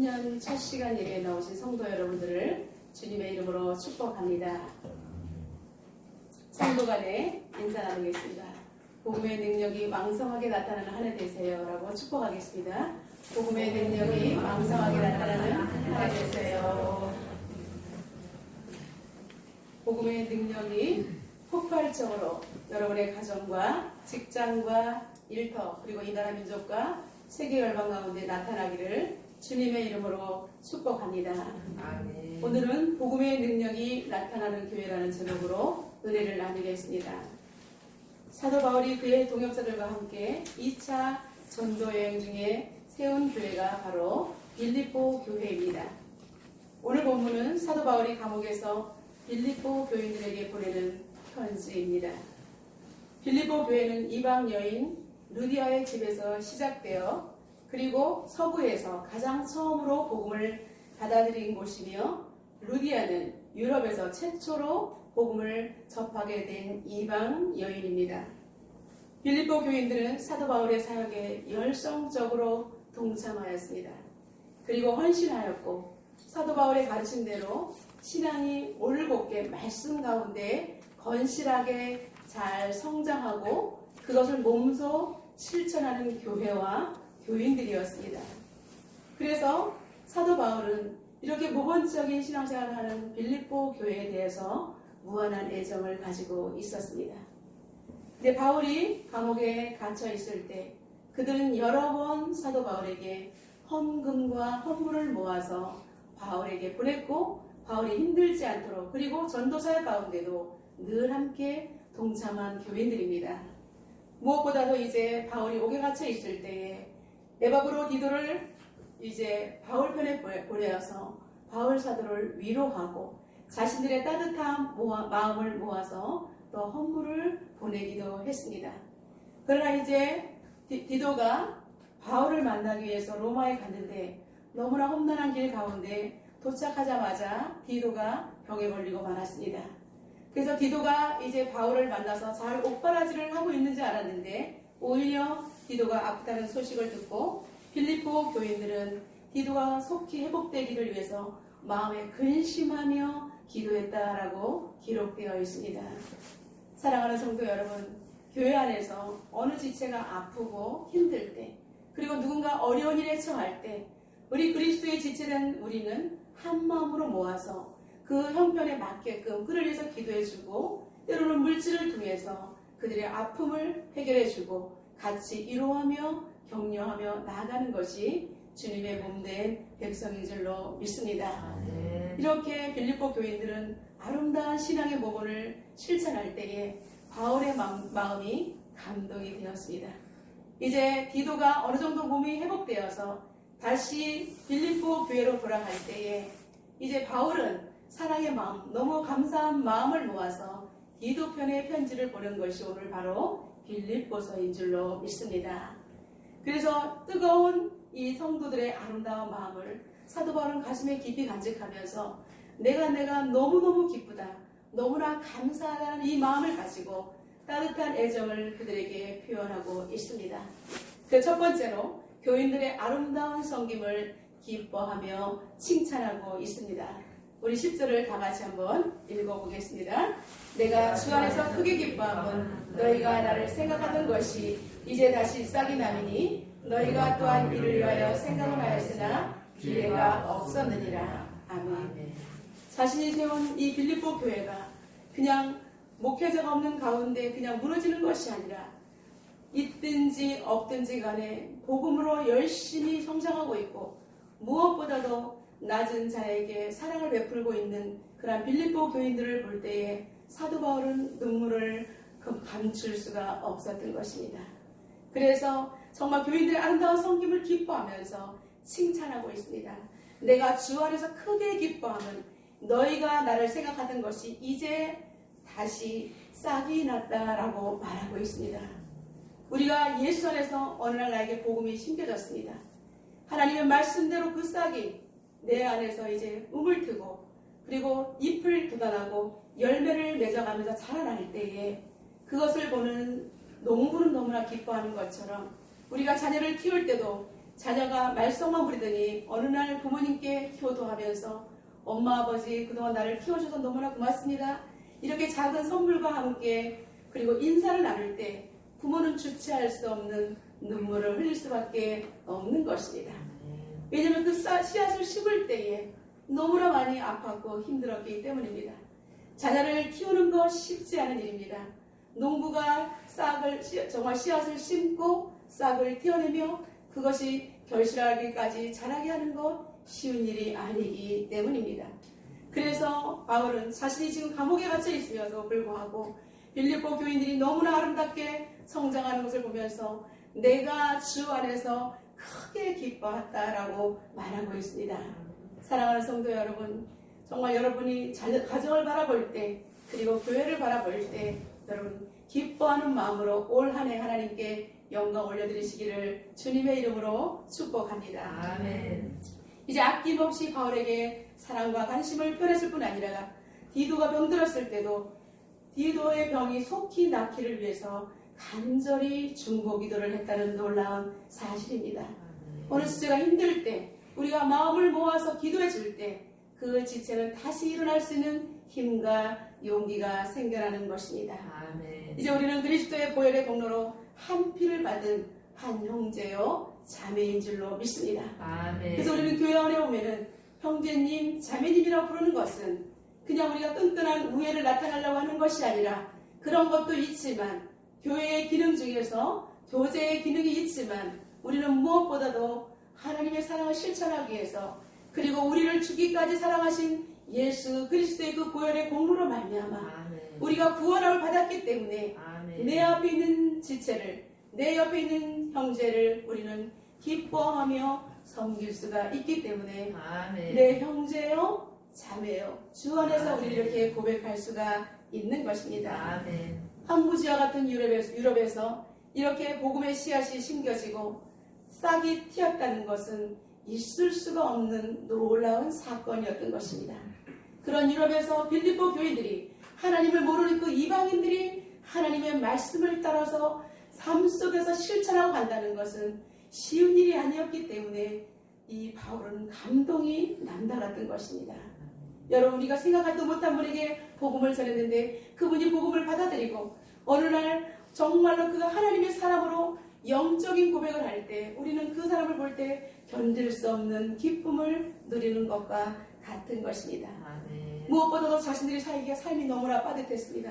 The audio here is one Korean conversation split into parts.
신년 첫 시간 예배에 나오신 성도 여러분들을 주님의 이름으로 축복합니다. 성도 간에 인사 나누겠습니다. 복음의 능력이 왕성하게 나타나는 한 해 되세요 라고 축복하겠습니다. 복음의 능력이 왕성하게 나타나는 한 해 되세요. 복음의 능력이 폭발적으로 여러분의 가정과 직장과 일터 그리고 이 나라 민족과 세계 열방 가운데 나타나기를 주님의 이름으로 축복합니다. 아멘. 오늘은 복음의 능력이 나타나는 교회라는 제목으로 은혜를 나누겠습니다. 사도 바울이 그의 동역자들과 함께 2차 전도 여행 중에 세운 교회가 바로 빌립보 교회입니다. 오늘 본문은 사도 바울이 감옥에서 빌립보 교인들에게 보내는 편지입니다. 빌립보 교회는 이방 여인 루디아의 집에서 시작되어 그리고 서부에서 가장 처음으로 복음을 받아들인 곳이며 루디아는 유럽에서 최초로 복음을 접하게 된 이방 여인입니다. 빌립보 교인들은 사도 바울의 사역에 열성적으로 동참하였습니다. 그리고 헌신하였고 사도 바울의 가르침대로 신앙이 올곧게 말씀 가운데 건실하게 잘 성장하고 그것을 몸소 실천하는 교회와 교인들이었습니다. 그래서 사도 바울은 이렇게 모범적인 신앙생활을 하는 빌립보 교회에 대해서 무한한 애정을 가지고 있었습니다. 근데 바울이 감옥에 갇혀 있을 때 그들은 여러 번 사도 바울에게 헌금과 헌물을 모아서 바울에게 보냈고 바울이 힘들지 않도록 그리고 전도사역 가운데도 늘 함께 동참한 교인들입니다. 무엇보다도 이제 바울이 옥에 갇혀 있을 때에 에바브로 디도를 이제 바울 편에 보내어서 바울 사도를 위로하고 자신들의 따뜻한 마음을 모아서 또 헌물을 보내기도 했습니다. 그러나 이제 디도가 바울을 만나기 위해서 로마에 갔는데 너무나 험난한 길 가운데 도착하자마자 디도가 병에 걸리고 말았습니다. 그래서 디도가 이제 바울을 만나서 잘 옥바라지를 하고 있는 줄 알았는데 오히려 디도가 아프다는 소식을 듣고 빌립보 교인들은 디도가 속히 회복되기를 위해서 마음에 근심하며 기도했다라고 기록되어 있습니다. 사랑하는 성도 여러분, 교회 안에서 어느 지체가 아프고 힘들 때 그리고 누군가 어려운 일에 처할 때 우리 그리스도의 지체된 우리는 한 마음으로 모아서 그 형편에 맞게끔 그를 위해서 기도해주고 때로는 물질을 통해서 그들의 아픔을 해결해주고 같이 위로하며 격려하며 나아가는 것이 주님의 몸된 백성인 줄로 믿습니다. 이렇게 빌립보 교인들은 아름다운 신앙의 모범을 실천할 때에 바울의 마음이 감동이 되었습니다. 이제 디도가 어느 정도 몸이 회복되어서 다시 빌립보 교회로 돌아갈 때에 이제 바울은 사랑의 마음, 너무 감사한 마음을 모아서 디도 편의 편지를 보낸 것이 오늘 바로 빌립보서인 줄로 믿습니다. 그래서 뜨거운 이 성도들의 아름다운 마음을 사도 바울은 가슴에 깊이 간직하면서 내가 너무너무 기쁘다, 너무나 감사하다는 이 마음을 가지고 따뜻한 애정을 그들에게 표현하고 있습니다. 그 첫 번째로 교인들의 아름다운 섬김을 기뻐하며 칭찬하고 있습니다. 우리 10절을 다 같이 한번 읽어보겠습니다. 내가 주 안에서 크게 기뻐함은 너희가 나를 생각하던 것이 이제 다시 싹이 나미니 너희가 또한 이를 위하여 생각을 하였으나 기회가 없었느니라. 아멘. 자신이 세운 이 빌립보 교회가 그냥 목회자가 없는 가운데 그냥 무너지는 것이 아니라 있든지 없든지 간에 복음으로 열심히 성장하고 있고 무엇보다도 낮은 자에게 사랑을 베풀고 있는 그런 빌립보 교인들을 볼 때에 사도 바울은 눈물을 감출 수가 없었던 것입니다. 그래서 정말 교인들의 아름다운 섬김을 기뻐하면서 칭찬하고 있습니다. 내가 주 안에서 크게 기뻐하면 너희가 나를 생각하던 것이 이제 다시 싹이 났다라고 말하고 있습니다. 우리가 예수 안에서 어느 날 나에게 복음이 심겨졌습니다. 하나님의 말씀대로 그 싹이 내 안에서 이제 움을 트고 그리고 잎을 돋아나고 열매를 맺어가면서 자라날 때에 그것을 보는 농부는 너무나 기뻐하는 것처럼 우리가 자녀를 키울 때도 자녀가 말썽만 부리더니 어느 날 부모님께 효도하면서 엄마 아버지 그동안 나를 키워주셔서 너무나 고맙습니다. 이렇게 작은 선물과 함께 그리고 인사를 나눌 때 부모는 주체할 수 없는 눈물을 흘릴 수밖에 없는 것입니다. 왜냐하면 그 씨앗을 심을 때에 너무나 많이 아팠고 힘들었기 때문입니다. 자녀를 키우는 거 쉽지 않은 일입니다. 농부가 정말 씨앗을 심고 싹을 떼어내며 그것이 결실하기까지 자라게 하는 것 쉬운 일이 아니기 때문입니다. 그래서 바울은 자신이 지금 감옥에 갇혀 있으면서도 불구하고 빌립보 교인들이 너무나 아름답게 성장하는 것을 보면서 내가 주 안에서 크게 기뻐했다라고 말하고 있습니다. 사랑하는 성도 여러분, 정말 여러분이 가정을 바라볼 때 그리고 교회를 바라볼 때 여러분 기뻐하는 마음으로 올 한 해 하나님께 영광 올려드리시기를 주님의 이름으로 축복합니다. 아멘. 이제 아낌없이 바울에게 사랑과 관심을 표현했을 뿐 아니라 디도가 병들었을 때도 디도의 병이 속히 낫기를 위해서 간절히 중보 기도를 했다는 놀라운 사실입니다. 어느 주제가 힘들 때 우리가 마음을 모아서 기도해 줄 때 그 지체는 다시 일어날 수 있는 힘과 용기가 생겨나는 것입니다. 아멘. 이제 우리는 그리스도의 보혈의 공로로 한 피를 받은 한 형제요 자매인 줄로 믿습니다. 아멘. 그래서 우리는 교회 안에 오면은 형제님, 자매님이라고 부르는 것은 그냥 우리가 끈끈한 우애를 나타내려고 하는 것이 아니라 그런 것도 있지만 교회의 기능 중에서 교제의 기능이 있지만 우리는 무엇보다도 하나님의 사랑을 실천하기 위해서 그리고 우리를 죽기까지 사랑하신 예수 그리스도의 그 보혈의 공로로 말미암아 우리가 구원함을 받았기 때문에 아멘. 내 앞에 있는 지체를 내 옆에 있는 형제를 우리는 기뻐하며 섬길 수가 있기 때문에 아멘. 내 형제요 자매요 주 안에서 우리 이렇게 고백할 수가 있는 것입니다. 아멘. 항구지와 같은 유럽에서 이렇게 복음의 씨앗이 심겨지고 싹이 튀었다는 것은 있을 수가 없는 놀라운 사건이었던 것입니다. 그런 유럽에서 빌립보 교인들이 하나님을 모르는 그 이방인들이 하나님의 말씀을 따라서 삶 속에서 실천하고 간다는 것은 쉬운 일이 아니었기 때문에 이 바울은 감동이 남달랐던 것입니다. 여러분 우리가 생각하지도 못한 분에게 복음을 전했는데 그분이 복음을 받아들이고 어느 날 정말로 그가 하나님의 사람으로 영적인 고백을 할 때 우리는 그 사람을 볼 때 견딜 수 없는 기쁨을 누리는 것과 같은 것입니다. 아멘. 무엇보다도 자신들이 살기가 삶이 너무나 빠듯했습니다.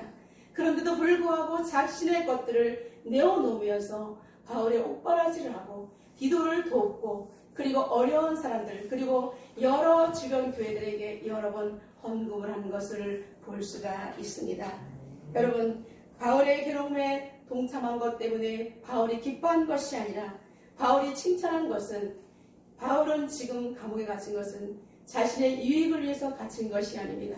그런데도 불구하고 자신의 것들을 내어놓으면서 바울의 옥바라지를 하고 디도를 돕고 그리고 어려운 사람들 그리고 여러 주변 교회들에게 여러 번 헌금을 한 것을 볼 수가 있습니다. 여러분 바울의 괴로움에 동참한 것 때문에 바울이 기뻐한 것이 아니라 바울이 칭찬한 것은 바울은 지금 감옥에 갇힌 것은 자신의 유익을 위해서 갇힌 것이 아닙니다.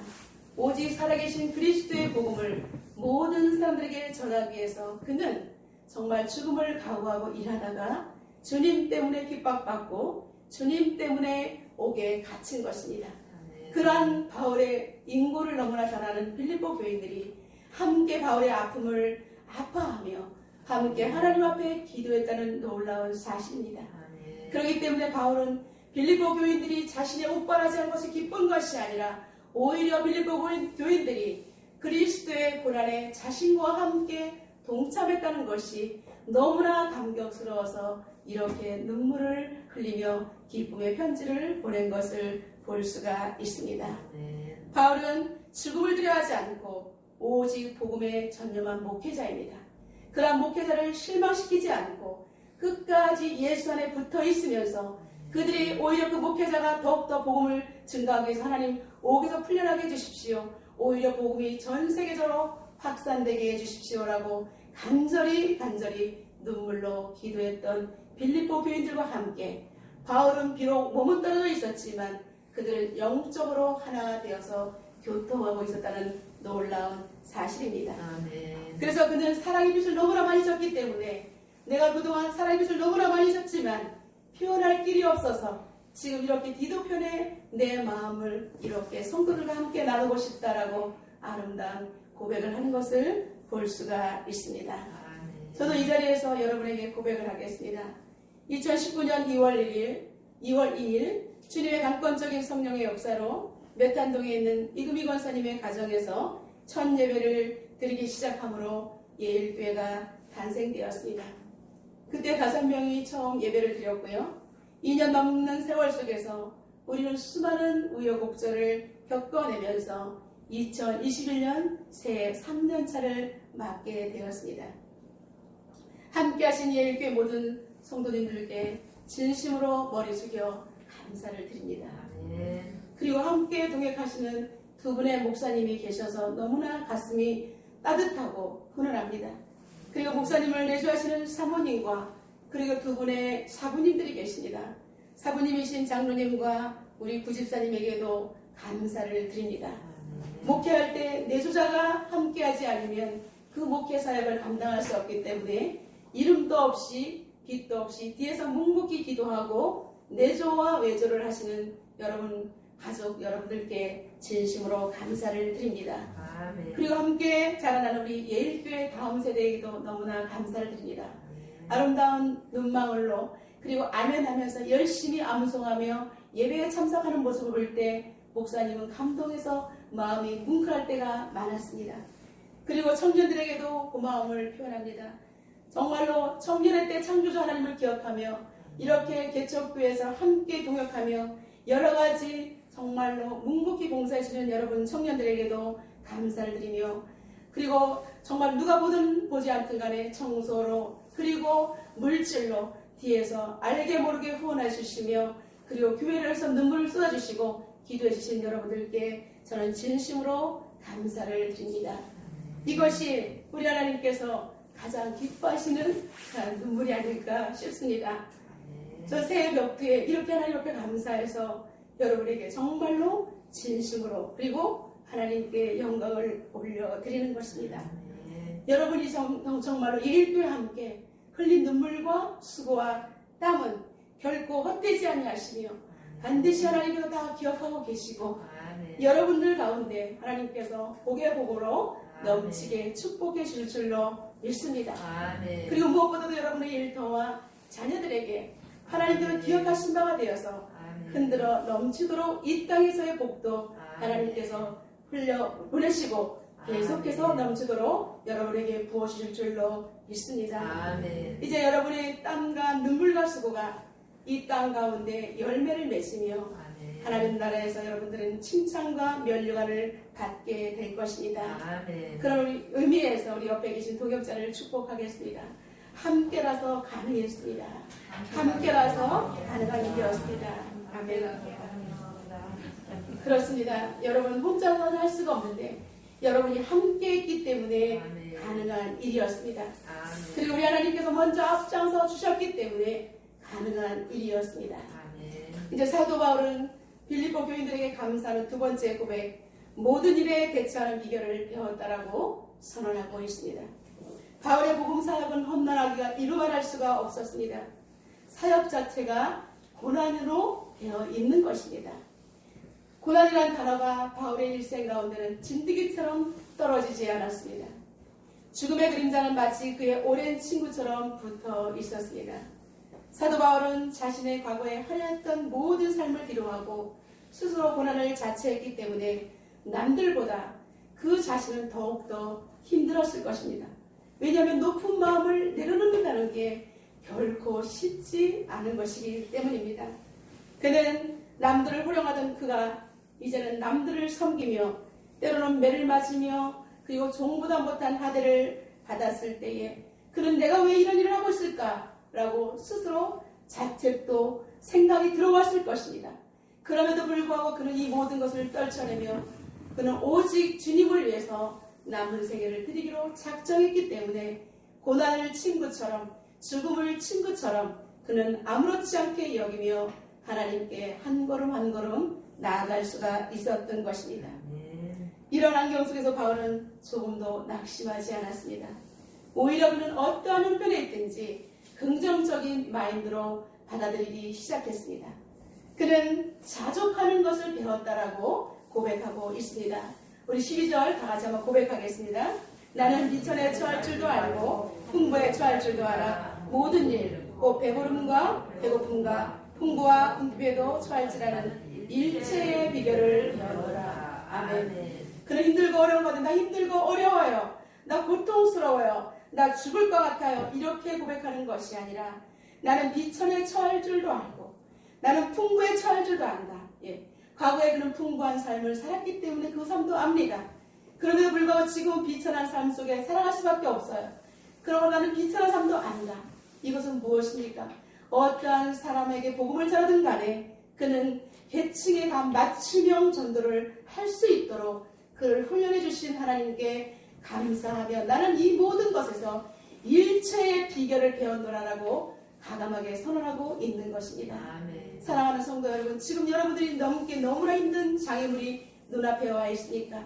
오직 살아계신 그리스도의 복음을 모든 사람들에게 전하기 위해서 그는 정말 죽음을 각오하고 일하다가 주님 때문에 핍박받고 주님 때문에 옥에 갇힌 것입니다. 그러한 바울의 인고를 너무나 잘 아는 빌립보 교인들이 함께 바울의 아픔을 아파하며 함께 하나님 앞에 기도했다는 놀라운 사실입니다. 그렇기 때문에 바울은 빌립보 교인들이 자신의 옥바라지한 것이 기쁜 것이 아니라 오히려 빌립보 교인들이 그리스도의 고난에 자신과 함께 동참했다는 것이 너무나 감격스러워서 이렇게 눈물을 흘리며 기쁨의 편지를 보낸 것을 볼 수가 있습니다. 바울은 죽음을 두려워하지 않고 오직 복음에 전념한 목회자입니다. 그러한 목회자를 실망시키지 않고 끝까지 예수 안에 붙어 있으면서 그들이 오히려 그 목회자가 더욱더 복음을 증가하기 위해서 하나님 옥에서 풀려나게 해주십시오. 오히려 복음이 전 세계적으로 확산되게 해주십시오라고 간절히 눈물로 기도했던 빌립보 교인들과 함께 바울은 비록 몸은 떨어져 있었지만 그들은 영적으로 하나 되어서 교통하고 있었다는 놀라운 사실입니다. 아멘. 그래서 그는 사랑의 빚을 너무나 많이 졌기 때문에 내가 그동안 사랑의 빚을 너무나 많이 졌지만 표현할 길이 없어서 지금 이렇게 디도 편에 내 마음을 이렇게 성도들과 함께 나누고 싶다라고 아름다운 고백을 하는 것을 볼 수가 있습니다. 아멘. 저도 이 자리에서 여러분에게 고백을 하겠습니다. 2019년 2월 2일 주님의 강권적인 성령의 역사로 몇 탄동에 있는 이금희 권사님의 가정에서 첫 예배를 드리기 시작하므로 예일교회가 탄생되었습니다. 그때 5명이 처음 예배를 드렸고요. 2년 넘는 세월 속에서 우리는 수많은 우여곡절을 겪어내면서 2021년 새해 3년차를 맞게 되었습니다. 함께 하신 예일교회 모든 성도님들께 진심으로 머리 숙여 감사를 드립니다. 그리고 함께 동역하시는 두 분의 목사님이 계셔서 너무나 가슴이 따뜻하고 훈훈합니다. 그리고 목사님을 내주하시는 사모님과 그리고 두 분의 사부님들이 계십니다. 사부님이신 장로님과 우리 구집사님에게도 감사를 드립니다. 목회할 때 내주자가 함께하지 않으면 그 목회 사역을 감당할 수 없기 때문에 이름도 없이 빛도 없이 뒤에서 묵묵히 기도하고 내조와 외조를 하시는 여러분 가족 여러분들께 진심으로 감사를 드립니다. 아멘. 그리고 함께 자라나는 우리 예일교회 다음 세대에게도 너무나 감사를 드립니다. 아름다운 눈망울로 그리고 아멘하면서 열심히 암송하며 예배에 참석하는 모습을 볼 때 목사님은 감동해서 마음이 뭉클할 때가 많았습니다. 그리고 청년들에게도 고마움을 표현합니다. 정말로 청년의 때 창조주 하나님을 기억하며 이렇게 개척교회에서 함께 동역하며 여러 가지 정말로 묵묵히 봉사해주는 여러분 청년들에게도 감사를 드리며 그리고 정말 누가 보지 않든 간에 청소로 그리고 물질로 뒤에서 알게 모르게 후원해 주시며 그리고 교회를 해서 눈물을 쏟아주시고 기도해 주신 여러분들께 저는 진심으로 감사를 드립니다. 이것이 우리 하나님께서 가장 기뻐하시는 눈물이 아닐까 싶습니다. 저 새해 벽두에 이렇게 하나님 앞에 감사해서 여러분에게 정말로 진심으로 그리고 하나님께 영광을 올려드리는 것입니다. 여러분이 정말로 예일교회와 함께 흘린 눈물과 수고와 땀은 결코 헛되지 아니하시며 반드시 하나님께서 다 기억하고 계시고 여러분들 가운데 하나님께서 복의 복으로 넘치게 축복해 주실 줄로 믿습니다. 그리고 무엇보다도 여러분의 일터와 자녀들에게 하나님께서 기억하신 바가 되어서 흔들어 넘치도록 이 땅에서의 복도 하나님께서 흘려 보내시고 계속해서 넘치도록 여러분에게 부어주실 줄로 믿습니다. 이제 여러분의 땀과 눈물과 수고가 이 땅 가운데 열매를 맺으며 하나님 나라에서 여러분들은 칭찬과 면류관을 받게 될 것입니다. 그런 의미에서 우리 옆에 계신 동역자를 축복하겠습니다. 함께라서 가능했습니다. 함께라서 가능한 일이었습니다. 아멘. 그렇습니다. 여러분 혼자서는 할 수가 없는데 여러분이 함께 했기 때문에 가능한 일이었습니다. 그리고 우리 하나님께서 먼저 앞장서 주셨기 때문에 가능한 일이었습니다. 이제 사도 바울은 빌립보 교인들에게 감사하는 두 번째 고백, 모든 일에 대처하는 비결을 배웠다라고 선언하고 있습니다. 바울의 복음 사역은 험난하기가 이루 말할 수가 없었습니다. 사역 자체가 고난으로 되어 있는 것입니다. 고난이라는 단어가 바울의 일생 가운데는 진드기처럼 떨어지지 않았습니다. 죽음의 그림자는 마치 그의 오랜 친구처럼 붙어 있었습니다. 사도 바울은 자신의 과거에 화려했던 모든 삶을 뒤로하고 스스로 고난을 자처했기 때문에 남들보다 그 자신은 더욱더 힘들었을 것입니다. 왜냐하면 높은 마음을 내려놓는다는 게 결코 쉽지 않은 것이기 때문입니다. 그는 남들을 호령하던 그가 이제는 남들을 섬기며 때로는 매를 맞으며 그리고 종보다 못한 하대를 받았을 때에 그는 내가 왜 이런 일을 하고 있을까? 라고 스스로 자책도 생각이 들어왔을 것입니다. 그럼에도 불구하고 그는 이 모든 것을 떨쳐내며 그는 오직 주님을 위해서 남은 생애를 드리기로 작정했기 때문에 고난을 친구처럼 죽음을 친구처럼 그는 아무렇지 않게 여기며 하나님께 한 걸음 한 걸음 나아갈 수가 있었던 것입니다. 이런 환경 속에서 바울은 조금도 낙심하지 않았습니다. 오히려 그는 어떠한 형편에 있든지 긍정적인 마인드로 받아들이기 시작했습니다. 그는 자족하는 것을 배웠다라고 고백하고 있습니다. 우리 12절 다 같이 한번 고백하겠습니다. 나는 비천에 처할 줄도 알고 풍부에 처할 줄도 알아 모든 일 곧 배부름과 배고픔과 풍부와 궁핍에도 처할지라는 일체의 비결을 배워라. 아멘. 그는 힘들고 어려운 건데 나 힘들고 어려워요. 나 고통스러워요. 나 죽을 것 같아요. 이렇게 고백하는 것이 아니라 나는 비천에 처할 줄도 알고 나는 풍부에 처할 줄도 안다. 예. 과거에 그는 풍부한 삶을 살았기 때문에 그 삶도 압니다. 그럼에도 불구하고 지금은 비천한 삶 속에 살아갈 수밖에 없어요. 그러고 나는 비천한 삶도 안다. 이것은 무엇입니까? 어떠한 사람에게 복음을 전하든 간에 그는 계층에 다 맞춤형 전도를 할 수 있도록 그를 훈련해 주신 하나님께 감사하며 나는 이 모든 것에서 일체의 비결을 배웠노라라고 가감하게 선언하고 있는 것입니다. 아멘. 사랑하는 성도 여러분, 지금 여러분들이 너무나 힘든 장애물이 눈앞에 와 있으니까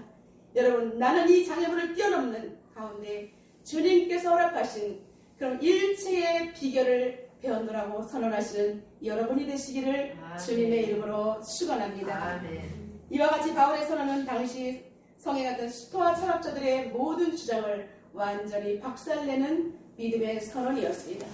여러분, 나는 이 장애물을 뛰어넘는 가운데 주님께서 허락하신 그런 일체의 비결을 배웠노라고 선언하시는 여러분이 되시기를 아멘. 주님의 이름으로 축원합니다. 아멘. 이와 같이 바울의 선언은 당시 성에 갔던 스토아 철학자들의 모든 주장을 완전히 박살내는 믿음의 선언이었습니다.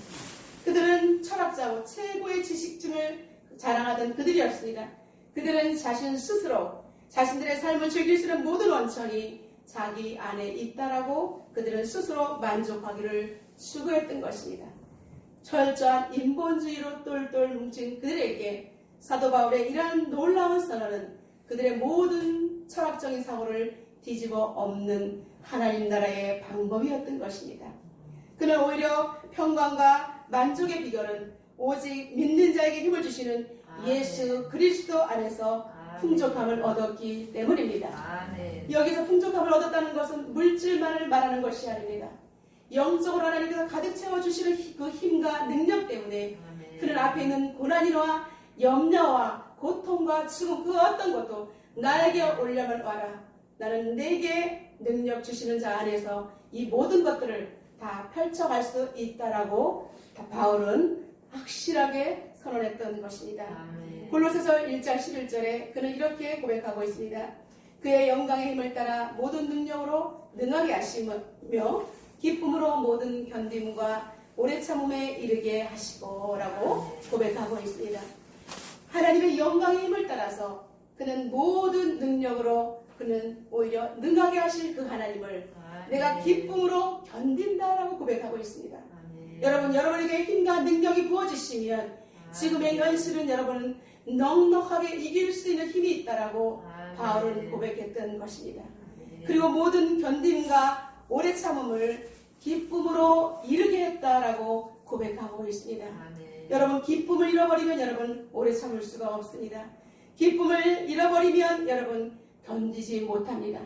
그들은 철학자고 최고의 지식층을 자랑하던 그들이었습니다. 그들은 자신 스스로 자신들의 삶을 즐길 수 있는 모든 원천이 자기 안에 있다라고 그들은 스스로 만족하기를 추구했던 것입니다. 철저한 인본주의로 똘똘 뭉친 그들에게 사도 바울의 이러한 놀라운 선언은 그들의 모든 철학적인 사고를 뒤집어 엎는 하나님 나라의 방법이었던 것입니다. 그는 오히려 평강과 만족의 비결은 오직 믿는 자에게 힘을 주시는 예수 그리스도 안에서 풍족함을 얻었기 때문입니다. 아멘. 여기서 풍족함을 얻었다는 것은 물질만을 말하는 것이 아닙니다. 영적으로 하나님께서 가득 채워주시는 그 힘과 능력 때문에 아멘. 그는 앞에 있는 고난이와 염려와 고통과 죽음 그 어떤 것도 나에게 오려면 와라. 나는 내게 능력 주시는 자 안에서 이 모든 것들을 다 펼쳐갈 수 있다라고 바울은 확실하게 선언했던 것입니다. 아멘. 골로새서 1장 11절에 그는 이렇게 고백하고 있습니다. 그의 영광의 힘을 따라 모든 능력으로 능하게 하시며 기쁨으로 모든 견딤과 오래 참음에 이르게 하시고 라고 고백하고 있습니다. 하나님의 영광의 힘을 따라서 그는 모든 능력으로 그는 오히려 능하게 하실 그 하나님을 내가 기쁨으로 견딘다라고 고백하고 있습니다. 아멘. 여러분, 여러분에게 힘과 능력이 부어지시면 지금의 현실은 여러분은 넉넉하게 이길 수 있는 힘이 있다라고 바울은 고백했던 것입니다. 그리고 모든 견딤과 오래 참음을 기쁨으로 이루게 했다라고 고백하고 있습니다. 아멘. 여러분, 기쁨을 잃어버리면 여러분 오래 참을 수가 없습니다. 기쁨을 잃어버리면 여러분 견디지 못합니다.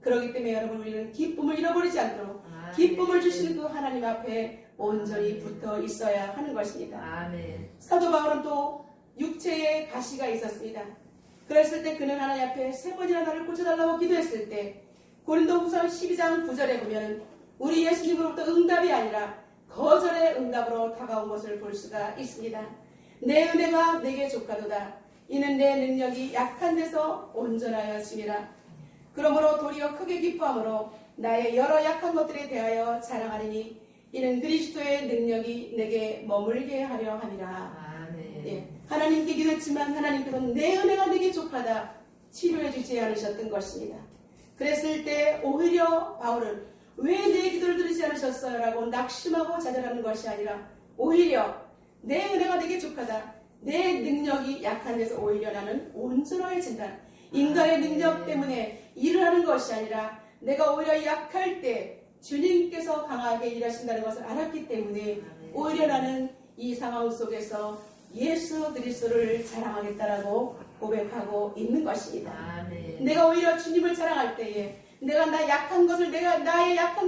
그렇기 때문에 여러분 우리는 기쁨을 잃어버리지 않도록 기쁨을 주시는 그 하나님 앞에 온전히 붙어 있어야 하는 것입니다. 아멘. 사도 바울은 또 육체에 가시가 있었습니다. 그랬을 때 그는 하나님 앞에 3번이나 나를 고쳐달라고 기도했을 때 고린도후서 12장 9절에 보면 우리 예수님으로부터 응답이 아니라 거절의 응답으로 다가온 것을 볼 수가 있습니다. 내 은혜가 내게 족하도다. 이는 내 능력이 약한 데서 온전하여짐이라. 그러므로 도리어 크게 기뻐함으로 나의 여러 약한 것들에 대하여 자랑하리니 이는 그리스도의 능력이 내게 머물게 하려 함이라. 아멘. 예, 하나님께 기도했지만 하나님께서는 내 은혜가 내게 족하다 치료해 주지 않으셨던 것입니다. 그랬을 때 오히려 바울은 왜 내 기도를 들으지 않으셨어요? 라고 낙심하고 좌절하는 것이 아니라 오히려 내 은혜가 내게 족하다. 내 능력이 약한 데서 오히려 나는 온전해진다. 인간의 능력 때문에 일을 하는 것이 아니라 내가 오히려 약할 때 주님께서 강하게 일하신다는 것을 알았기 때문에 오히려 나는 이 상황 속에서 예수 그리스도를 자랑하겠다라고 고백하고 있는 것입니다. 아멘. 내가 오히려 주님을 자랑할 때에 내가 나의 약한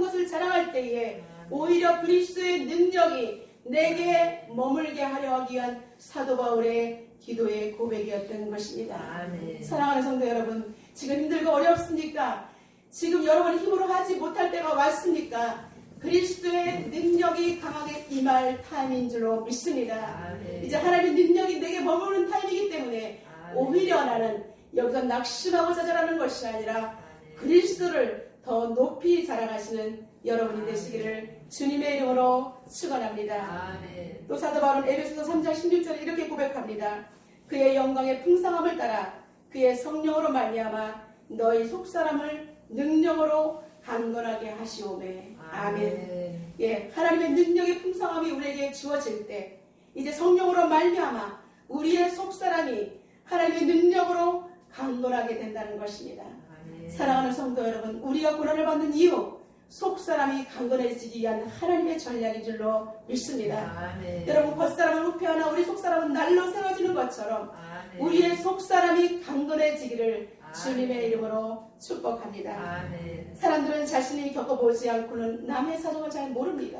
것을 자랑할 때에 오히려 그리스도의 능력이 내게 머물게 하려 하기 위한 사도 바울의 기도의 고백이었던 것입니다. 아멘. 사랑하는 성도 여러분, 지금 힘들고 어렵습니까? 지금 여러분이 힘으로 하지 못할 때가 왔습니까? 그리스도의 능력이 강하게 임할 타임인 줄로 믿습니다. 아멘. 이제 하나님의 능력이 내게 머무는 타임이기 때문에 아멘. 오히려 나는 여기서 낙심하고 좌절하는 것이 아니라 그리스도를 더 높이 자랑하시는 여러분이 되시기를 주님의 이름으로 축원합니다. 아멘. 또 사도 바울은 에베소서 3장 16절에 이렇게 고백합니다. 그의 영광의 풍성함을 따라 그의 성령으로 말미암아 너희 속사람을 능력으로 강건하게 하시오매. 아멘. 예, 하나님의 능력의 풍성함이 우리에게 주어질 때 이제 성령으로 말미암아 우리의 속사람이 하나님의 능력으로 강건하게 된다는 것입니다. 아멘. 사랑하는 성도 여러분, 우리가 고난을 받는 이유 속사람이 강건해지기 위한 하나님의 전략인 줄로 믿습니다. 아멘. 여러분, 겉사람은 후패하나 우리 속사람은 날로 세워지는 것처럼 아멘. 우리의 속사람이 강건해지기를 아멘. 주님의 이름으로 축복합니다. 아멘. 사람들은 자신이 겪어보지 않고는 남의 사정을 잘 모릅니다.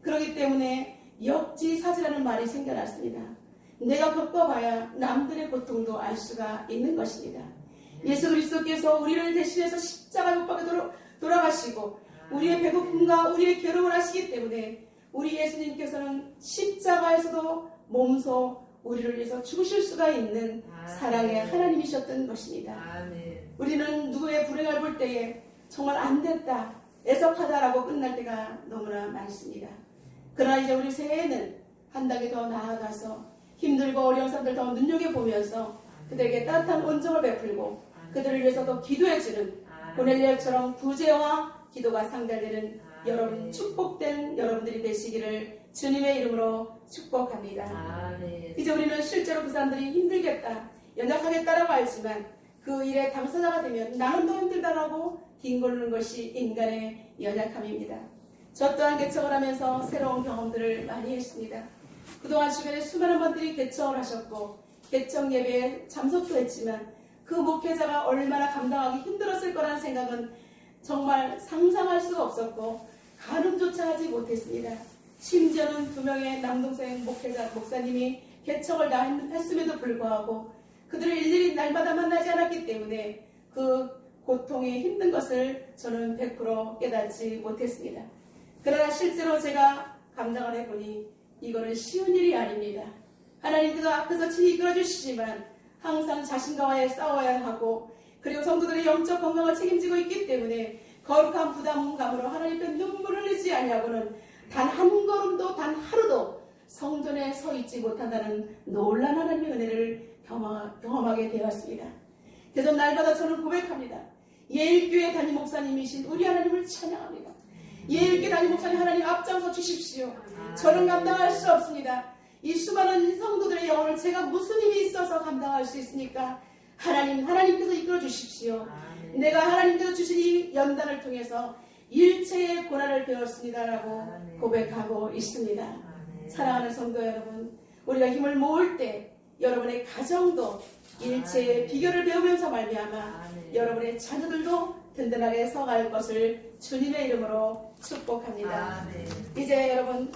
그렇기 때문에 역지사지라는 말이 생겨났습니다. 내가 겪어봐야 남들의 고통도 알 수가 있는 것입니다. 예수 그리스도께서 우리를 대신해서 십자가 못 박에 돌아가시고 우리의 배고픔과 우리의 괴로움을 하시기 때문에 우리 예수님께서는 십자가에서도 몸소 우리를 위해서 죽으실 수가 있는 사랑의 하나님이셨던 것입니다. 아멘. 우리는 누구의 불행을 볼 때에 정말 안 됐다, 애석하다라고 끝날 때가 너무나 많습니다. 그러나 이제 우리 새해에는 한 단계 더 나아가서 힘들고 어려운 사람들 더 눈여겨보면서 그들에게 따뜻한 온정을 베풀고 그들을 위해서 더 기도해주는 고넬료처럼 구제와 기도가 상달되는 여러분, 축복된 여러분들이 되시기를 주님의 이름으로 축복합니다. 아멘. 이제 우리는 실제로 그 사람들이 힘들겠다, 연약하겠다라고 알지만 그 일의 당사자가 되면 나는 더 힘들다라고 뒹굴는 것이 인간의 연약함입니다. 저 또한 개척을 하면서 새로운 경험들을 많이 했습니다. 그동안 주변에 수많은 분들이 개척을 하셨고 개척 예배에 참석도 했지만 그 목회자가 얼마나 감당하기 힘들었을 거라는 생각은 정말 상상할 수가 없었고 가늠조차 하지 못했습니다. 심지어는 2명의 남동생 목사님이 개척을 다 했음에도 불구하고 그들을 일일이 날마다 만나지 않았기 때문에 그 고통이 힘든 것을 저는 100% 깨닫지 못했습니다. 그러나 실제로 제가 감당을 해보니 이거는 쉬운 일이 아닙니다. 하나님께서 앞에서 친히 이끌어주시지만 항상 자신과의 싸워야 하고 그리고 성도들의 영적 건강을 책임지고 있기 때문에 거룩한 부담감으로 하나님께 눈물을 흘리지 않냐고는 단 한 걸음도 단 하루도 성전에 서 있지 못한다는 놀란 하나님의 은혜를 경험하게 되었습니다. 그래서 날마다 저는 고백합니다. 예일교회 담임 목사님이신 우리 하나님을 찬양합니다. 예일교회 담임 목사님 하나님 앞장서 주십시오. 저는 감당할 수 없습니다. 이 수많은 성도들의 영혼을 제가 무슨 힘이 있어서 감당할 수 있습니까? 하나님께서 이끌어 주십시오. 내가 하나님께서 주신 이 연단을 통해서 일체의 고난을 배웠습니다라고 고백하고 있습니다. 사랑하는 성도 여러분, 우리가 힘을 모을 때 여러분의 가정도 일체의 비결을 배우면서 말미암아 여러분의 자녀들도 든든하게 서갈 것을 주님의 이름으로 축복합니다. 이제 여러분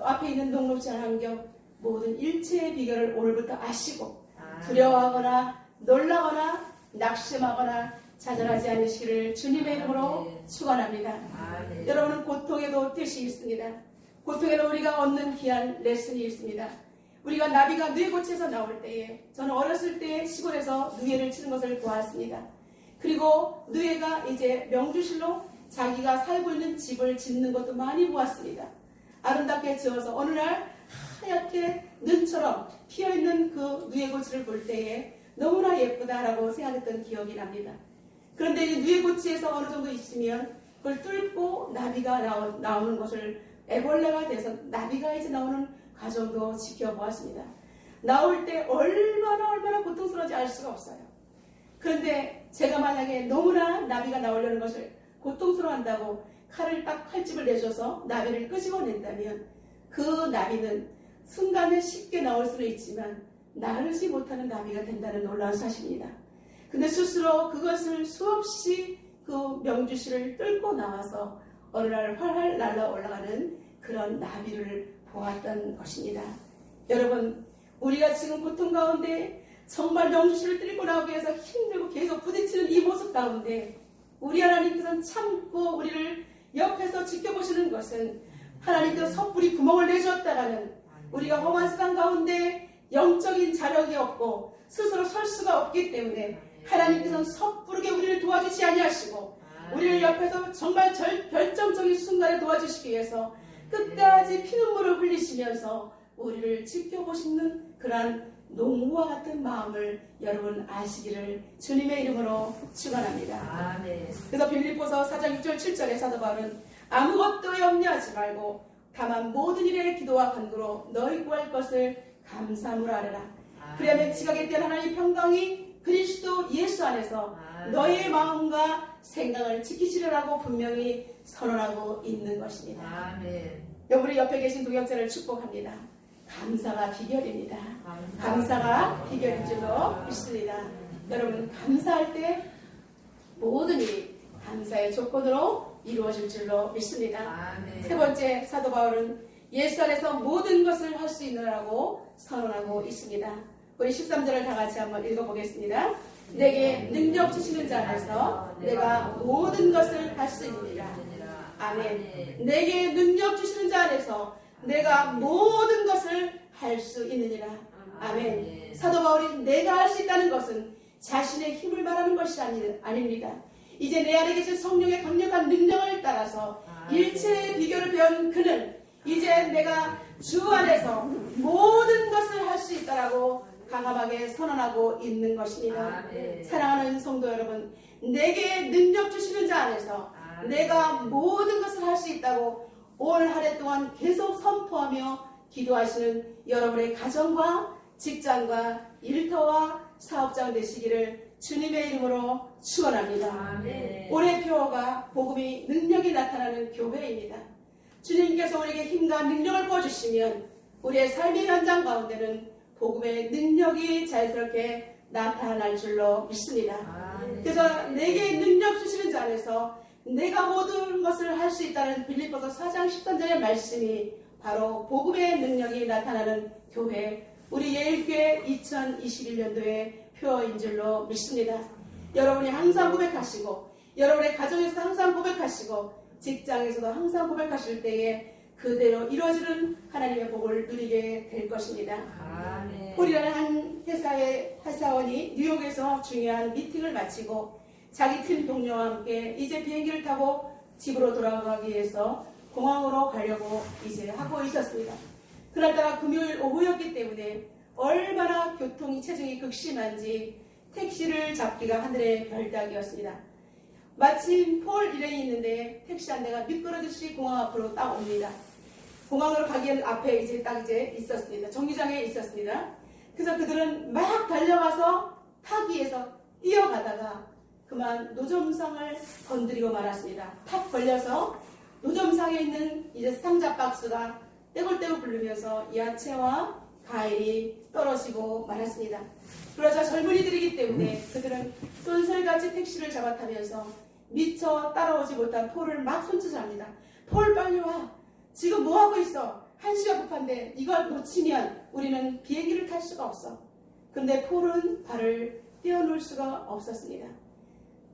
앞에 있는 녹록지 한겹 모든 일체의 비결을 오늘부터 아시고 두려워하거나 놀라거나 낙심하거나 좌절하지 않으시기를 주님의 이름으로 축원합니다. 여러분은 고통에도 뜻이 있습니다. 고통에는 우리가 얻는 귀한 레슨이 있습니다. 우리가 나비가 뇌고치에서 나올 때에 저는 어렸을 때 시골에서 누에를 치는 것을 보았습니다. 그리고 누에가 이제 명주실로 자기가 살고 있는 집을 짓는 것도 많이 보았습니다. 아름답게 지어서 어느 날 하얗게 눈처럼 피어있는 그 누에고치를 볼 때에 너무나 예쁘다라고 생각했던 기억이 납니다. 그런데 이 누에고치에서 어느 정도 있으면 그걸 뚫고 나비가 나오는 것을 애벌레가 돼서 나비가 이제 나오는 과정도 지켜보았습니다. 나올 때 얼마나 고통스러운지 알 수가 없어요. 그런데 제가 만약에 너무나 나비가 나오려는 것을 고통스러워한다고 칼집을 내줘서 나비를 끄집어낸다면 그 나비는 순간에 쉽게 나올 수는 있지만 나르지 못하는 나비가 된다는 놀라운 사실입니다. 근데 스스로 그것을 수없이 그 명주실을 뚫고 나와서 어느 날 활활 날아 올라가는 그런 나비를 보았던 것입니다. 여러분, 우리가 지금 고통 가운데 정말 명주실을 뚫고 나오기 위해서 힘들고 계속 부딪히는 이 모습 가운데 우리 하나님께서는 참고 우리를 옆에서 지켜보시는 것은 하나님께서 섣불리 구멍을 내주었다가는 우리가 험한 세상 가운데 영적인 자력이 없고 스스로 설 수가 없기 때문에 하나님께서는 섣부르게 우리를 도와주지 아니하시고 우리를 옆에서 정말 결정적인 순간에 도와주시기 위해서 끝까지 피눈물을 흘리시면서 우리를 지켜보시는 그러한 농부와 같은 마음을 여러분 아시기를 주님의 이름으로 축원합니다. 아멘. 그래서 빌립보서 4장 6절 7절에 사도 바울은 아무것도 염려하지 말고 다만 모든 일에 기도와 간구로 너희 구할 것을 감사함으로 하라. 그러면 지각에 대한 하나님의 평강이 그리스도 예수 안에서 너희의 마음과 생각을 지키시리라고 분명히 선언하고 있는 것입니다. 아멘. 우리 옆에 계신 동역자를 축복합니다. 감사가 비결입니다. 감사가 비결인 줄로 믿습니다. 여러분 감사할 때 모든 일이 감사의 조건으로 이루어질 줄로 믿습니다. 아멘. 세 번째 사도 바울은 예수 안에서 모든 것을 할 수 있느라고 선언하고 있습니다. 우리 13절을 다 같이 한번 읽어보겠습니다. 내게 능력 주시는 자 안에서 내가 모든 것을 할 수 있느니라. 아멘. 내게 능력 주시는 자 안에서 내가 모든 것을 할 수 있느니라. 아멘. 사도 바울이 내가 할 수 있다는 것은 자신의 힘을 말하는 것이 아닙니다. 이제 내 안에 계신 성령의 강력한 능력을 따라서 일체의 비결을 배운 그는 이제 내가 주 안에서 모든 것을 할 수 있다라고 강함하게 선언하고 있는 것입니다. 사랑하는 성도 여러분, 내게 능력 주시는 자 안에서 내가 모든 것을 할 수 있다고 올 한 해 동안 계속 선포하며 기도하시는 여러분의 가정과 직장과 일터와 사업장 되시기를 주님의 이름으로 축원합니다. 올해 표어가 복음이 능력이 나타나는 교회입니다. 주님께서 우리에게 힘과 능력을 부어주시면 우리의 삶의 현장 가운데는 복음의 능력이 자연스럽게 나타날 줄로 믿습니다. 그래서 내게 능력 주시는 자 안에서 내가 모든 것을 할 수 있다는 빌립보서 4장 13절의 말씀이 바로 복음의 능력이 나타나는 교회, 우리 예일교회 2021년도의 표어인 줄로 믿습니다. 여러분이 항상 고백하시고 여러분의 가정에서도 항상 고백하시고 직장에서도 항상 고백하실 때에 그대로 이루어지는 하나님의 복을 누리게 될 것입니다. 폴이라는 한 회사의 회사원이 뉴욕에서 중요한 미팅을 마치고 자기 팀 동료와 함께 이제 비행기를 타고 집으로 돌아가기 위해서 공항으로 가려고 이제 하고 있었습니다. 그날따라 금요일 오후였기 때문에 얼마나 교통이 체증이 극심한지 택시를 잡기가 하늘의 별따기였습니다. 마침 폴 일행이 있는데 택시 한 대가 미끄러지듯이 공항 앞으로 딱 옵니다. 공항으로 가기엔 앞에 이제 있었습니다. 정류장에 있었습니다. 그래서 그들은 막 달려가서 타기 위해서 뛰어가다가 그만 노점상을 건드리고 말았습니다. 탁 걸려서 노점상에 있는 이제 상자 박스가 떼굴떼굴 굴르면서 야채와 과일이 떨어지고 말았습니다. 그러자 젊은이들이기 때문에 그들은 쏜살같이 택시를 잡아타면서 미처 따라오지 못한 폴을 막 손짓합니다. 폴 빨리 와. 지금 뭐하고 있어? 1시가 급한데 이걸 놓치면 우리는 비행기를 탈 수가 없어. 근데 폴은 발을 떼어놓을 수가 없었습니다.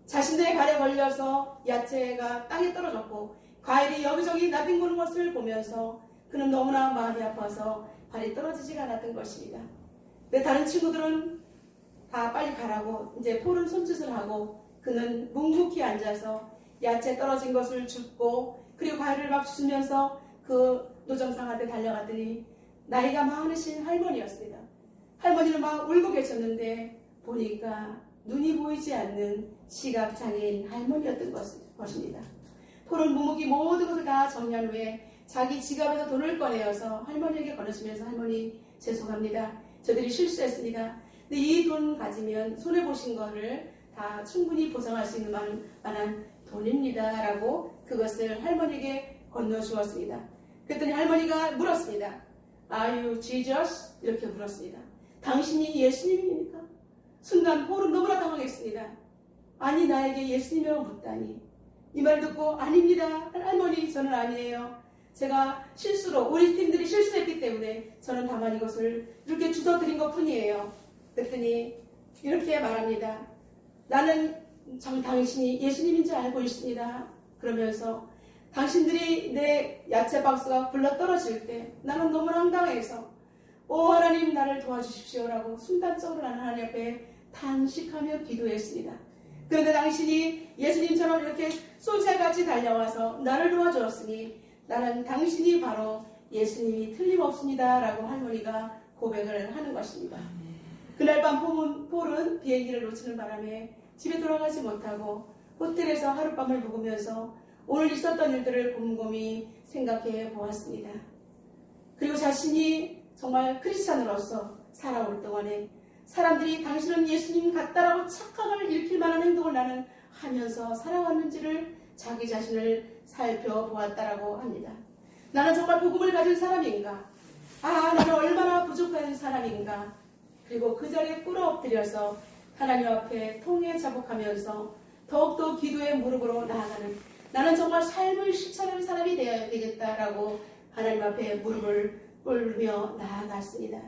자신들의 발에 걸려서 야채가 땅에 떨어졌고 과일이 여기저기 나뒹구는 것을 보면서 그는 너무나 마음이 아파서 발이 떨어지지가 않았던 것입니다. 근데 다른 친구들은 다 빨리 가라고 이제 폴은 손짓을 하고 그는 묵묵히 앉아서 야채 떨어진 것을 줍고 그리고 과일을 막 주면서 그 노점상한테 달려갔더니 나이가 많으신 할머니였습니다. 할머니는 막 울고 계셨는데 보니까 눈이 보이지 않는 시각장애인 할머니였던 것입니다. 폴은 묵묵히 모든 것을 다 정리한 후에 자기 지갑에서 돈을 꺼내어서 할머니에게 건네주면서 할머니 죄송합니다. 저들이 실수했습니다. 근데 이 돈 가지면 손해보신 거를 다 충분히 보상할 수 있는 만한 돈입니다. 라고 그것을 할머니에게 건너주었습니다. 그랬더니 할머니가 물었습니다. Are you Jesus? 이렇게 물었습니다. 당신이 예수님입니까? 순간 폴은 너무나 당황했습니다. 아니 나에게 예수님이라고 묻다니. 이 말 듣고 아닙니다. 할머니 저는 아니에요. 제가 실수로 우리 팀들이 실수했기 때문에 저는 다만 이것을 이렇게 주워드린 것 뿐이에요. 그랬더니 이렇게 말합니다. 나는 당신이 예수님인 줄 알고 있습니다. 그러면서 당신들이 내 야채 박스가 굴러 떨어질 때 나는 너무나 황당해서 오 하나님 나를 도와주십시오라고 순간적으로 나는 하나님 앞에 탄식하며 기도했습니다. 그런데 당신이 예수님처럼 이렇게 쏜살같이 달려와서 나를 도와주었으니 나는 당신이 바로 예수님이 틀림없습니다 라고 할머니가 고백을 하는 것입니다. 그날 밤 폴은 비행기를 놓치는 바람에 집에 돌아가지 못하고 호텔에서 하룻밤을 묵으면서 오늘 있었던 일들을 곰곰이 생각해 보았습니다. 그리고 자신이 정말 크리스찬으로서 살아올 동안에 사람들이 당신은 예수님 같다라고 착각을 일으킬 만한 행동을 나는 하면서 살아왔는지를 자기 자신을 살펴보았다라고 합니다. 나는 정말 복음을 가진 사람인가? 나는 얼마나 부족한 사람인가? 그리고 그 자리에 꿇어 엎드려서 하나님 앞에 통해 자복하면서 더욱더 기도의 무릎으로 나아가는 나는 정말 삶을 실천하는 사람이 되어야 되겠다라고 하나님 앞에 무릎을 꿇으며 나아갔습니다.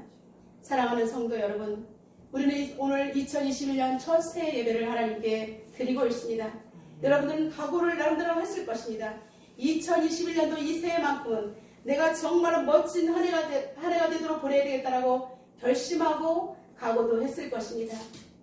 사랑하는 성도 여러분, 우리는 오늘 2021년 첫 새해 예배를 하나님께 드리고 있습니다. 여러분들은 각오를 나름대로 했을 것입니다. 2021년도 이 새해만큼은 내가 정말 멋진 한 해가 되도록 보내야 되겠다라고 결심하고 각오도 했을 것입니다.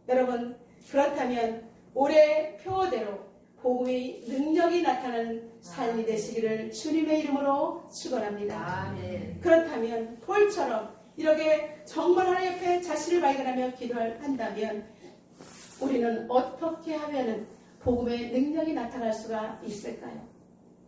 여러분, 그렇다면 올해 표어대로 복음의 능력이 나타나는 삶이 되시기를 주님의 이름으로 축원합니다. 아멘. 그렇다면 폴처럼 이렇게 정말 하나님 앞에 자신을 발견하며 기도한다면 우리는 어떻게 하면 복음의 능력이 나타날 수가 있을까요?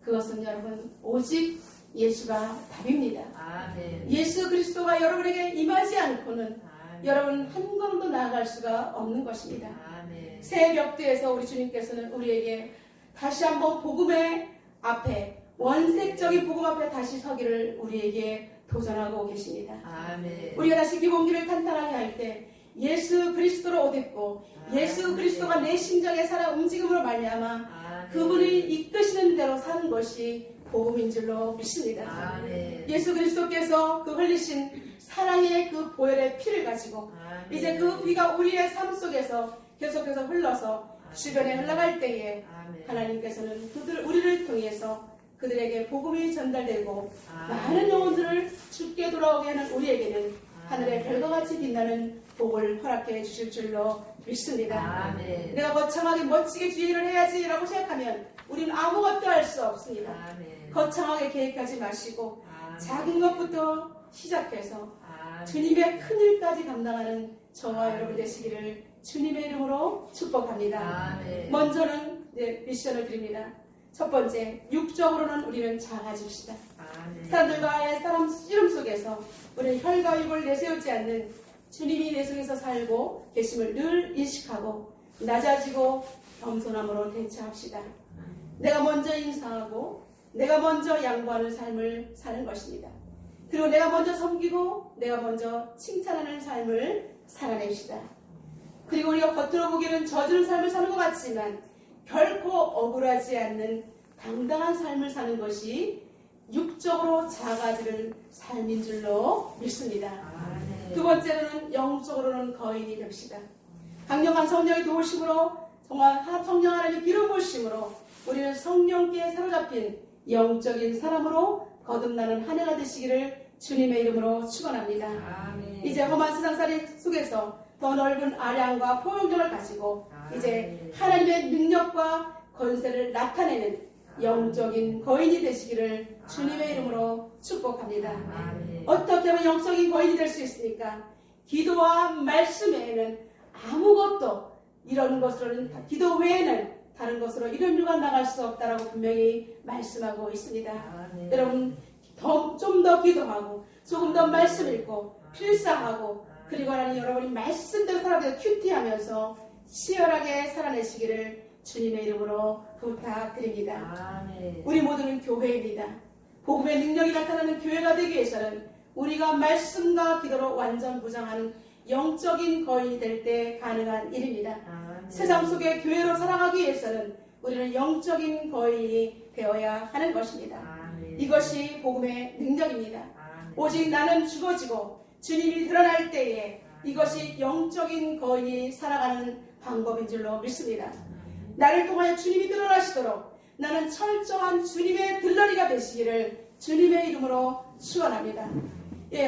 그것은 여러분 오직 예수가 답입니다. 아멘. 예수 그리스도가 여러분에게 임하지 않고는 아멘. 여러분 한 걸음도 나아갈 수가 없는 것입니다. 아멘. 새해 벽두에서 우리 주님께서는 우리에게 다시 한번 복음의 앞에 원색적인 복음 앞에 다시 서기를 우리에게 도전하고 계십니다. 아멘. 우리가 다시 기본기를 탄탄하게 할 때 예수 그리스도로 옷 입고 예수 그리스도가 내 심장에 살아 움직임으로 말미암아 그분이 이끄시는 대로 사는 것이 복음인 줄로 믿습니다. 아멘. 예수 그리스도께서 그 흘리신 사랑의 그 보혈의 피를 가지고 아멘. 이제 그 피가 우리의 삶 속에서 계속해서 흘러서 주변에 흘러갈 때에 아멘. 하나님께서는 우리를 통해서 그들에게 복음이 전달되고 아멘. 많은 영혼들을 죽게 돌아오게 하는 우리에게는 하늘의 별과 같이 빛나는 복을 허락해 주실 줄로 믿습니다. 아멘. 내가 거창하게 멋지게 주의를 해야지라고 생각하면 우리는 아무것도 할 수 없습니다. 아멘. 거창하게 계획하지 마시고 아멘. 작은 것부터 시작해서 아멘. 주님의 큰 일까지 감당하는 저와 아멘. 여러분 되시기를 주님의 이름으로 축복합니다. 아멘. 먼저는 미션을 드립니다. 첫 번째, 육적으로는 우리는 작아집시다. 아멘. 사람들과의 사람 씨름 속에서 우리는 혈과 육을 내세우지 않는 주님이 내 속에서 살고 계심을 늘 인식하고 낮아지고 겸손함으로 대처합시다. 내가 먼저 인사하고 내가 먼저 양보하는 삶을 사는 것입니다. 그리고 내가 먼저 섬기고 내가 먼저 칭찬하는 삶을 살아냅시다. 그리고 우리가 겉으로 보기에는 저주는 삶을 사는 것 같지만 결코 억울하지 않는 당당한 삶을 사는 것이 육적으로 작아지는 삶인 줄로 믿습니다. 아멘. 두 번째로는 영적으로는 거인이 됩시다. 강력한 성령의 도우심으로 정말 성령 하나님의 기름 부으심으로 우리는 성령께 사로잡힌 영적인 사람으로 거듭나는 한 해가 되시기를 주님의 이름으로 축원합니다. 아멘. 이제 험한 세상살이 속에서 더 넓은 아량과 포용력을 가지고 이제 하나님의 능력과 권세를 나타내는 영적인 거인이 되시기를 주님의 이름으로 축복합니다. 아멘. 어떻게 하면 영적인 거인이 될 수 있습니까? 기도와 말씀 외에는 아무것도 이런 것으로는 기도 외에는 다른 것으로 이런 일과 나갈 수 없다라고 분명히 말씀하고 있습니다. 아멘. 여러분 좀 더 기도하고 조금 더 말씀 읽고 필사하고 그리고 하나님 여러분이 말씀대로 살아가서 큐티하면서 치열하게 살아내시기를 주님의 이름으로 부탁드립니다. 아멘. 우리 모두는 교회입니다. 복음의 능력이 나타나는 교회가 되기 위해서는 우리가 말씀과 기도로 완전 무장하는 영적인 거인이 될 때 가능한 일입니다. 아멘. 세상 속에 교회로 살아가기 위해서는 우리는 영적인 거인이 되어야 하는 것입니다. 아멘. 이것이 복음의 능력입니다. 아멘. 오직 나는 죽어지고 주님이 드러날 때에 이것이 영적인 거인이 살아가는 방법인 줄로 믿습니다. 나를 통하여 주님이 드러나시도록 나는 철저한 주님의 들러리가 되시기를 주님의 이름으로 축원합니다.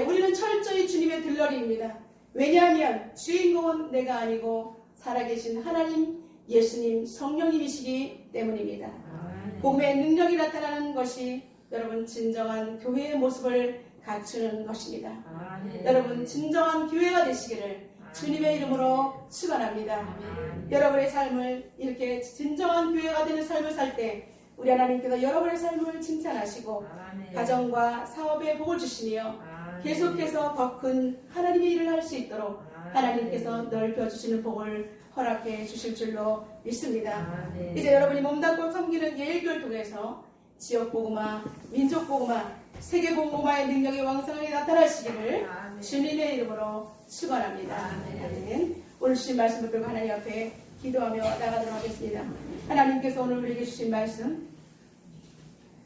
우리는 철저히 주님의 들러리입니다. 왜냐하면 주인공은 내가 아니고 살아계신 하나님 예수님 성령님이시기 때문입니다. 아멘. 복음의 능력이 나타나는 것이 여러분 진정한 교회의 모습을 갖추는 것입니다. 아멘. 여러분 진정한 교회가 되시기를 주님의 이름으로 축원합니다. 아멘. 여러분의 삶을 이렇게 진정한 교회가 되는 삶을 살 때 우리 하나님께서 여러분의 삶을 칭찬하시고 아멘. 가정과 사업에 복을 주시며 아멘. 계속해서 더 큰 하나님의 일을 할 수 있도록 아멘. 하나님께서 넓혀 주시는 복을 허락해 주실 줄로 믿습니다. 아멘. 이제 여러분이 몸담고 섬기는 예일교를 통해서 지역복음화, 민족복음화, 세계복음화의 능력이 왕성하게 나타나시기를 아멘. 주님의 이름으로 축원합니다. 아멘. 아멘. 오늘 주신 말씀을 들고 하나님 앞에 기도하며 나가도록 하겠습니다. 하나님께서 오늘 우리에게 주신 말씀,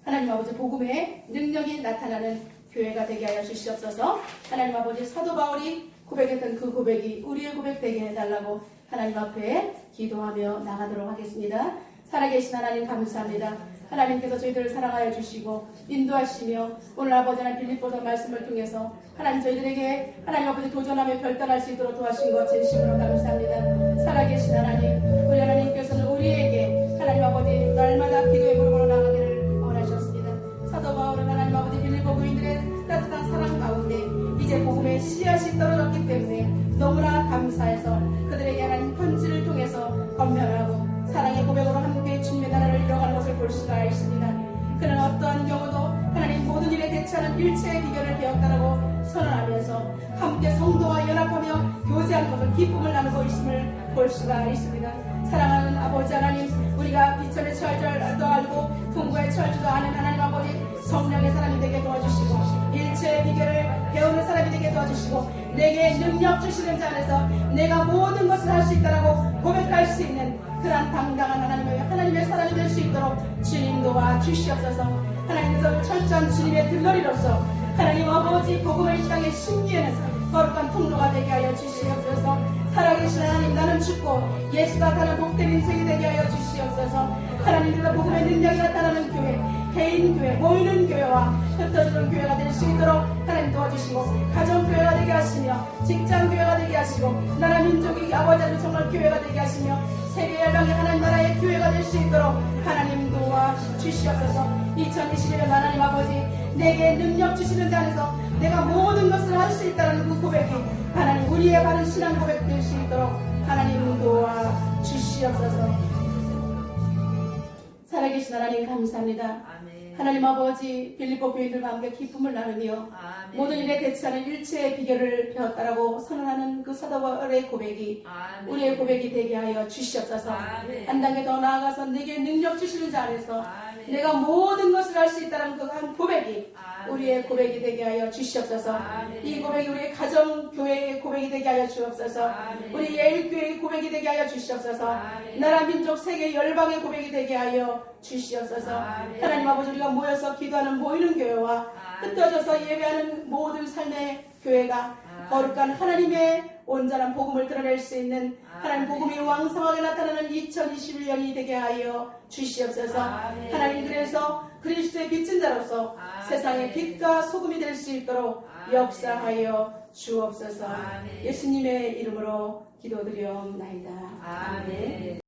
하나님 아버지 복음의 능력이 나타나는 교회가 되게 하여 주시옵소서. 하나님 아버지 사도 바울이 고백했던 그 고백이 우리의 고백 되게 해달라고 하나님 앞에 기도하며 나가도록 하겠습니다. 살아계신 하나님 감사합니다. 하나님께서 저희들을 사랑하여 주시고 인도하시며 오늘 아버지 하나님 빌립보서 말씀을 통해서 하나님 저희들에게 하나님 아버지 도전하며 결단할 수 있도록 도와주신 것 진심으로 감사합니다. 살아계신 하나님, 우리 하나님께서는 우리에게 하나님 아버지 날마다 기도의 무릎으로 나가기를 원하셨습니다. 사도 바울은 하나님 아버지 빌립보 교인들의 따뜻한 사랑 가운데 이제 복음의 씨앗이 떨어졌기 때문에 너무나 감사해서 그들에게 하나님 편지를 통해서 건면하고 사랑의 고백으로 함께 주님의 나라를 이뤄가는 것을 볼 수가 있습니다. 그는 어떠한 경우도 하나님 모든 일에 대처하는 일체의 비결을 배웠다라고 선언하면서 함께 성도와 연합하며 교제하는 것을 기쁨을 나누고 있음을 볼 수가 있습니다. 사랑하는 아버지 하나님, 우리가 비천에 처할 줄도 알고 풍부에 처할 줄도 아는 하나님 아버지 성령의 사람이 되게 도와주시고 일체의 비결을 배우는 사람이 되게 도와주시고 내게 능력 주시는 자 안에서 내가 모든 것을 할 수 있다라고 고백할 수 있는 그러한 당당한 하나님의 사람이 될 수 있도록 주님 도와 주시옵소서. 하나님께서 철저한 주님의 들러리로서 하나님 아버지 복음을 이 땅에 심기에는 거룩한 통로가 되게 하여 주시옵소서. 살아계신 하나님, 나는 죽고 예수가 사는 복된 인생이 되게 하여 주시옵소서. 하나님께서 복음의 능력이 나타나는 교회, 개인 교회, 모이는 교회와 흩어지는 교회가 될 수 있도록 하나님 도와주시고 가정교회가 되게 하시며 직장교회가 되게 하시고 나라 민족이 아버지 하나님 정말 교회가 되게 하시며 세계 열방의 하나님 나라의 교회가 될 수 있도록 하나님 도와주시옵소서. 2021년 하나님 아버지 내게 능력 주시는 자 안에서 내가 모든 것을 할 수 있다는 그 고백이 하나님 우리의 바른 신앙 고백 될 수 있도록 하나님 도와주시옵소서. 살아계신 하나님 감사합니다. 아멘. 하나님 아버지 빌립보 교인들과 함께 기쁨을 나누며 아멘. 모든 일에 대처하는 일체의 비결을 배웠다라고 선언하는 그 사도 바울의 고백이 아멘. 우리의 고백이 되게 하여 주시옵소서. 아멘. 한 단계 더 나아가서 내게 능력 주시는 자 안에서 아멘. 내가 모든 것을 할 수 있다는 그 한 고백이 아멘. 우리의 고백이 되게 하여 주시옵소서. 아멘. 이 고백이 우리의 가정 교회의 고백이 되게 하여 주옵소서. 아멘. 우리 예일교회의 고백이 되게 하여 주시옵소서. 아멘. 나라 민족 세계 열방의 고백이 되게 하여 주시옵소서. 아멘. 하나님 아버지 우리가 모여서 기도하는 모이는 교회와 아멘. 흩어져서 예배하는 모든 삶의 교회가 아멘. 거룩한 하나님의 온전한 복음을 드러낼 수 있는 하나님 아멘. 복음이 왕성하게 나타나는 2021년이 되게 하여 주시옵소서. 아멘. 하나님 그래서 그리스도의 빛인 자로서 아멘. 세상의 빛과 소금이 될 수 있도록 아멘. 역사하여 주옵소서. 아멘. 예수님의 이름으로 기도드리옵나이다. 아멘.